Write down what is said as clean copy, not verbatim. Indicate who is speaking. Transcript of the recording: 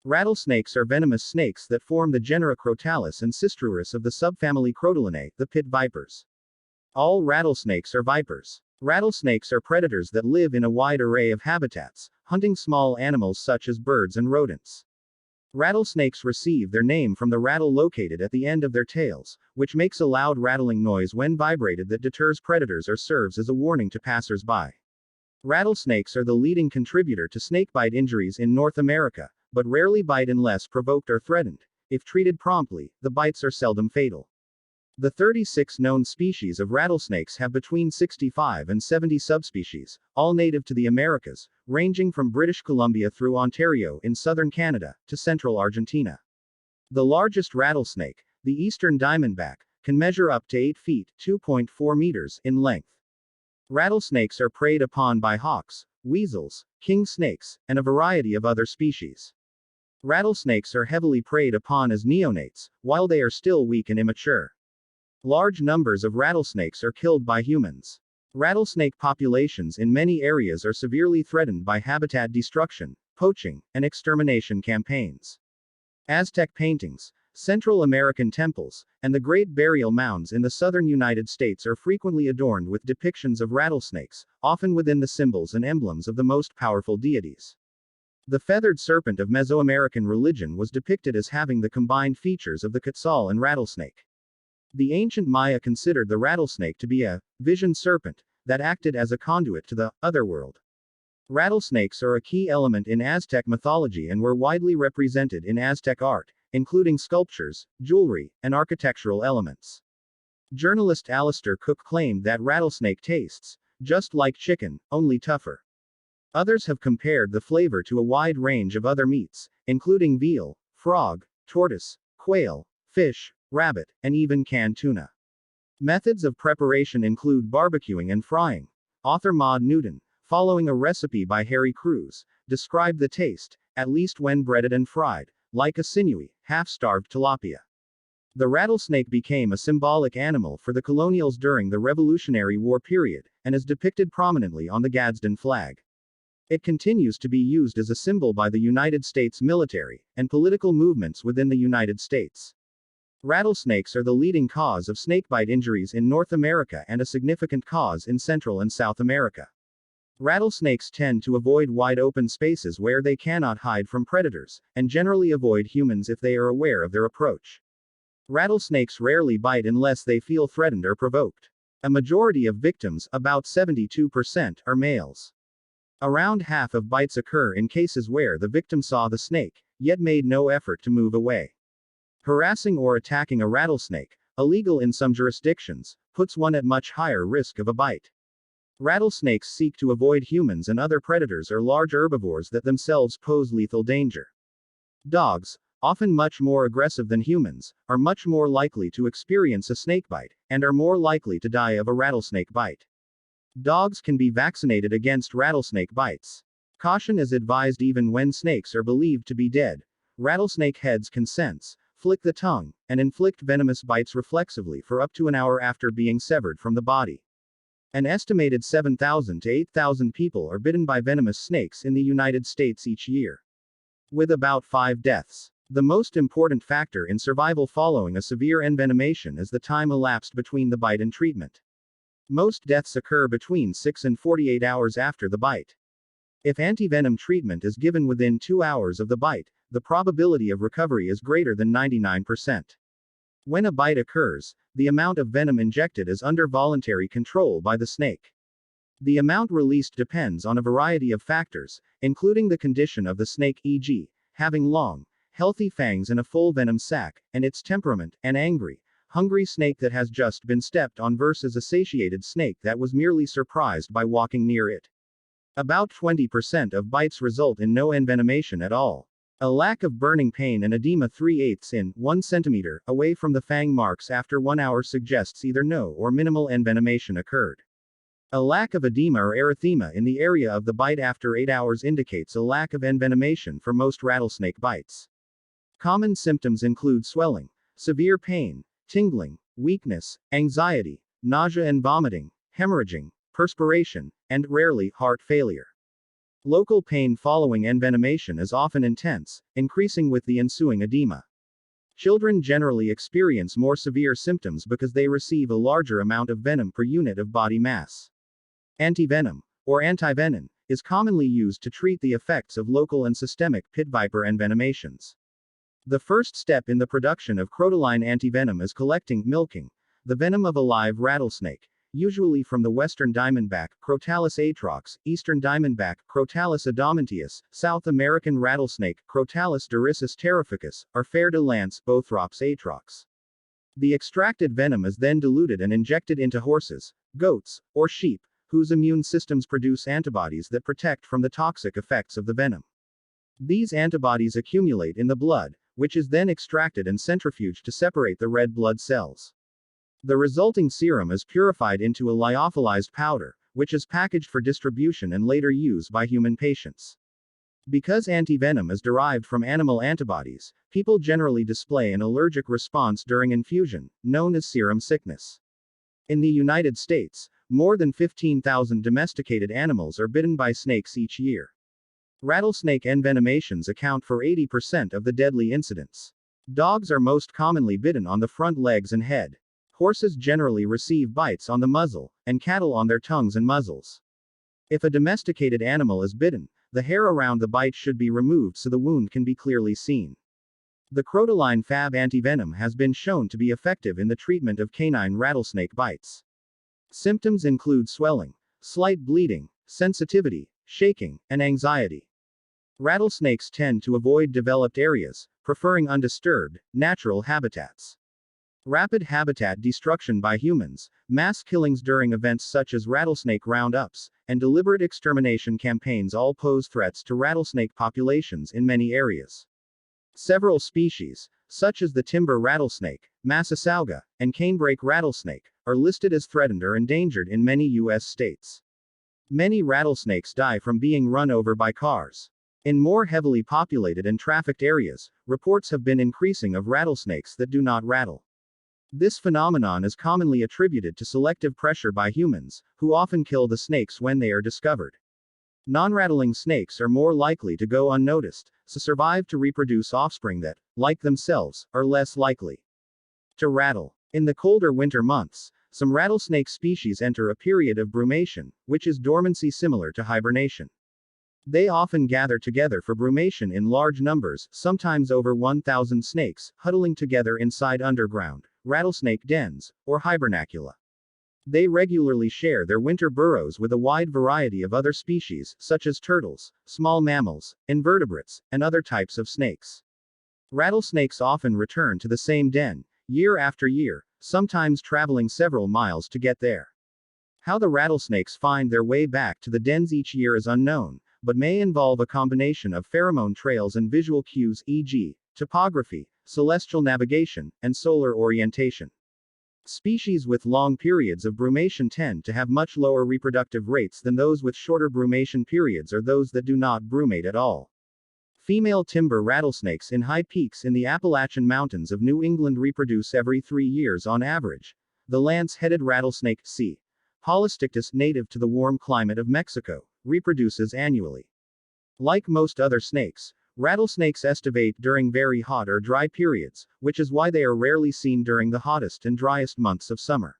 Speaker 1: Rattlesnakes are venomous snakes that form the genera Crotalus and Cistruarus of the subfamily Crotolinae, the pit vipers. All rattlesnakes are vipers. Rattlesnakes are predators that live in a wide array of habitats, hunting small animals such as birds and rodents. Rattlesnakes receive their name from the rattle located at the end of their tails, which makes a loud rattling noise when vibrated that deters predators or serves as a warning to passers-by. Rattlesnakes are the leading contributor to snakebite injuries in North America, but rarely bite unless provoked or threatened. If treated promptly, the bites are seldom fatal. The 36 known species of rattlesnakes have between 65 and 70 subspecies, all native to the Americas, ranging from British Columbia through Ontario in southern Canada, to central Argentina. The largest rattlesnake, the eastern diamondback, can measure up to 8 feet, 2.4 meters, in length. Rattlesnakes are preyed upon by hawks, weasels, king snakes, and a variety of other species. Rattlesnakes are heavily preyed upon as neonates, while they are still weak and immature. Large numbers of rattlesnakes are killed by humans. Rattlesnake populations in many areas are severely threatened by habitat destruction, poaching, and extermination campaigns. Aztec paintings, Central American temples, and the Great Burial Mounds in the southern United States are frequently adorned with depictions of rattlesnakes, often within the symbols and emblems of the most powerful deities. The feathered serpent of Mesoamerican religion was depicted as having the combined features of the quetzal and rattlesnake. The ancient Maya considered the rattlesnake to be a vision serpent that acted as a conduit to the otherworld. Rattlesnakes are a key element in Aztec mythology and were widely represented in Aztec art, including sculptures, jewelry, and architectural elements. Journalist Alistair Cook claimed that rattlesnake tastes just like chicken, only tougher. Others have compared the flavor to a wide range of other meats, including veal, frog, tortoise, quail, fish, rabbit, and even canned tuna. Methods of preparation include barbecuing and frying. Author Maud Newton, following a recipe by Harry Crews, described the taste, at least when breaded and fried, like a sinewy, half-starved tilapia. The rattlesnake became a symbolic animal for the colonials during the Revolutionary War period, and is depicted prominently on the Gadsden flag. It continues to be used as a symbol by the United States military and political movements within the United States. Rattlesnakes are the leading cause of snakebite injuries in North America and a significant cause in Central and South America. Rattlesnakes tend to avoid wide open spaces where they cannot hide from predators, and generally avoid humans if they are aware of their approach. Rattlesnakes rarely bite unless they feel threatened or provoked. A majority of victims, about 72%, are males. Around half of bites occur in cases where the victim saw the snake, yet made no effort to move away. Harassing or attacking a rattlesnake, illegal in some jurisdictions, puts one at much higher risk of a bite. Rattlesnakes seek to avoid humans and other predators or large herbivores that themselves pose lethal danger. Dogs, often much more aggressive than humans, are much more likely to experience a snakebite, and are more likely to die of a rattlesnake bite. Dogs can be vaccinated against rattlesnake bites. Caution is advised even when snakes are believed to be dead. Rattlesnake heads can sense, flick the tongue, and inflict venomous bites reflexively for up to an hour after being severed from the body. An estimated 7,000 to 8,000 people are bitten by venomous snakes in the United States each year, with about 5 deaths. The most important factor in survival following a severe envenomation is the time elapsed between the bite and treatment. Most deaths occur between 6 and 48 hours after the bite. If antivenom treatment is given within 2 hours of the bite, the probability of recovery is greater than 99%. When a bite occurs, the amount of venom injected is under voluntary control by the snake. The amount released depends on a variety of factors, including the condition of the snake, e.g., having long, healthy fangs and a full venom sac, and its temperament, an angry, hungry snake that has just been stepped on versus a satiated snake that was merely surprised by walking near it. About 20% of bites result in no envenomation at all. A lack of burning pain and edema 3/8 in 1 centimeter away from the fang marks after 1 hour suggests either no or minimal envenomation occurred. A lack of edema or erythema in the area of the bite after 8 hours indicates a lack of envenomation for most rattlesnake bites. Common symptoms include swelling, severe pain, tingling, weakness, anxiety, nausea and vomiting, hemorrhaging, perspiration, and rarely heart failure. Local pain following envenomation is often intense, increasing with the ensuing edema. Children generally experience more severe symptoms because they receive a larger amount of venom per unit of body mass. Antivenom, or antivenom, is commonly used to treat the effects of local and systemic pit viper envenomations. The first step in the production of crotalline antivenom is collecting, milking, the venom of a live rattlesnake, usually from the western diamondback, Crotalus atrox, eastern diamondback, Crotalus adamantius, South American rattlesnake, Crotalus dorissus terrificus, or fer de lance, Bothrops atrox. The extracted venom is then diluted and injected into horses, goats, or sheep, whose immune systems produce antibodies that protect from the toxic effects of the venom. These antibodies accumulate in the blood, which is then extracted and centrifuged to separate the red blood cells. The resulting serum is purified into a lyophilized powder, which is packaged for distribution and later use by human patients. Because antivenom is derived from animal antibodies, people generally display an allergic response during infusion, known as serum sickness. In the United States, more than 15,000 domesticated animals are bitten by snakes each year. Rattlesnake envenomations account for 80% of the deadly incidents. Dogs are most commonly bitten on the front legs and head. Horses generally receive bites on the muzzle, and cattle on their tongues and muzzles. If a domesticated animal is bitten, the hair around the bite should be removed so the wound can be clearly seen. The crotalline Fab antivenom has been shown to be effective in the treatment of canine rattlesnake bites. Symptoms include swelling, slight bleeding, sensitivity, shaking, and anxiety. Rattlesnakes tend to avoid developed areas, preferring undisturbed, natural habitats. Rapid habitat destruction by humans, mass killings during events such as rattlesnake roundups, and deliberate extermination campaigns all pose threats to rattlesnake populations in many areas. Several species, such as the timber rattlesnake, Massasauga, and canebrake rattlesnake, are listed as threatened or endangered in many U.S. states. Many rattlesnakes die from being run over by cars. In more heavily populated and trafficked areas, reports have been increasing of rattlesnakes that do not rattle. This phenomenon is commonly attributed to selective pressure by humans, who often kill the snakes when they are discovered. Non-rattling snakes are more likely to go unnoticed, so survive to reproduce offspring that, like themselves, are less likely to rattle. In the colder winter months, some rattlesnake species enter a period of brumation, which is dormancy similar to hibernation. They often gather together for brumation in large numbers, sometimes over 1,000 snakes, huddling together inside underground rattlesnake dens, or hibernacula. They regularly share their winter burrows with a wide variety of other species, such as turtles, small mammals, invertebrates, and other types of snakes. Rattlesnakes often return to the same den, year after year, sometimes traveling several miles to get there. How the rattlesnakes find their way back to the dens each year is unknown, but may involve a combination of pheromone trails and visual cues, e.g., topography, celestial navigation, and solar orientation. Species with long periods of brumation tend to have much lower reproductive rates than those with shorter brumation periods or those that do not brumate at all. Female timber rattlesnakes in high peaks in the Appalachian Mountains of New England reproduce every 3 years on average. The lance-headed rattlesnake, C. Polystictus, native to the warm climate of Mexico, reproduces annually. Like most other snakes, rattlesnakes estivate during very hot or dry periods, which is why they are rarely seen during the hottest and driest months of summer.